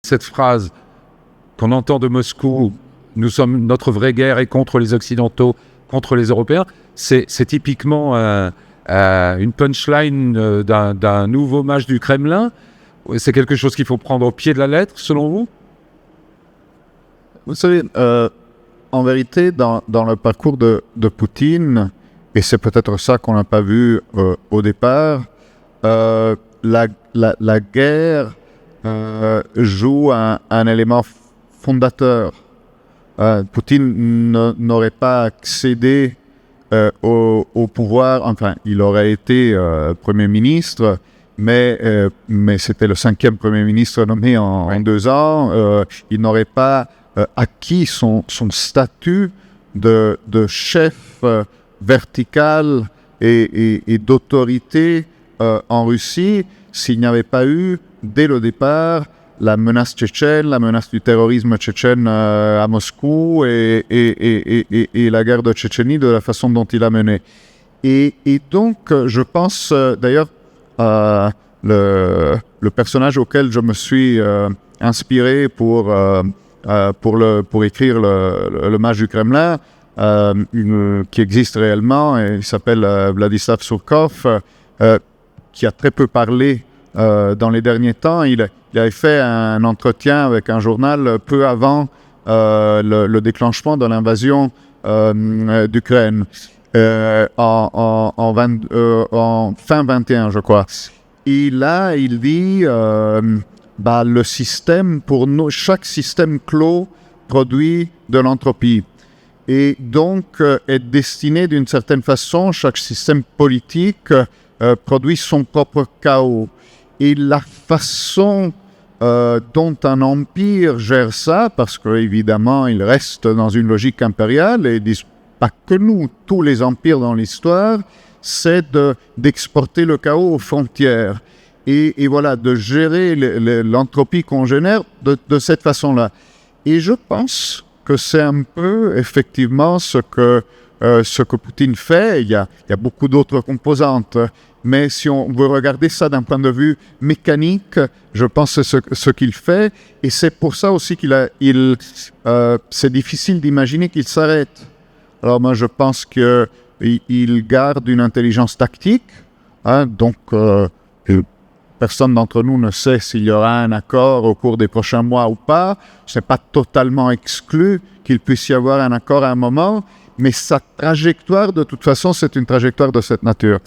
Cette phrase qu'on entend de Moscou, notre vraie guerre est contre les Occidentaux, contre les Européens, c'est typiquement une punchline d'un nouveau mage du Kremlin. C'est quelque chose qu'il faut prendre au pied de la lettre, selon vous? Vous savez, en vérité, dans le parcours de Poutine, et c'est peut-être ça qu'on n'a pas vu au départ, la guerre joue un élément fondateur. Poutine n'aurait pas accédé au pouvoir, enfin, il aurait été Premier ministre, mais c'était le 5e Premier ministre nommé en 2 ans. Il n'aurait pas acquis son statut de chef vertical et d'autorité en Russie s'il n'y avait pas eu, dès le départ, la menace tchétchène, la menace du terrorisme tchétchène à Moscou et la guerre de Tchétchénie de la façon dont il a mené. Et donc, je pense d'ailleurs le personnage auquel je me suis inspiré pour écrire le mage du Kremlin, qui existe réellement, et il s'appelle Vladislav Surkov, qui a très peu parlé dans les derniers temps. Il avait fait un entretien avec un journal peu avant le déclenchement de l'invasion d'Ukraine, en fin 21, je crois. Et là, il dit le système, pour nous, chaque système clos produit de l'entropie. Et donc, est destiné d'une certaine façon, chaque système politique produit son propre chaos. Et la façon dont un empire gère ça, parce qu'évidemment, il reste dans une logique impériale, et disent pas que nous, tous les empires dans l'histoire, c'est d'exporter le chaos aux frontières. Et voilà, de gérer l'entropie qu'on génère de cette façon-là. Et je pense que c'est un peu, effectivement, ce que Poutine fait. Il y a beaucoup d'autres composantes. Mais si on veut regarder ça d'un point de vue mécanique, je pense que c'est ce qu'il fait. Et c'est pour ça aussi c'est difficile d'imaginer qu'il s'arrête. Alors moi, je pense qu'il garde une intelligence tactique. Donc, personne d'entre nous ne sait s'il y aura un accord au cours des prochains mois ou pas. Ce n'est pas totalement exclu qu'il puisse y avoir un accord à un moment. Mais sa trajectoire, de toute façon, c'est une trajectoire de cette nature.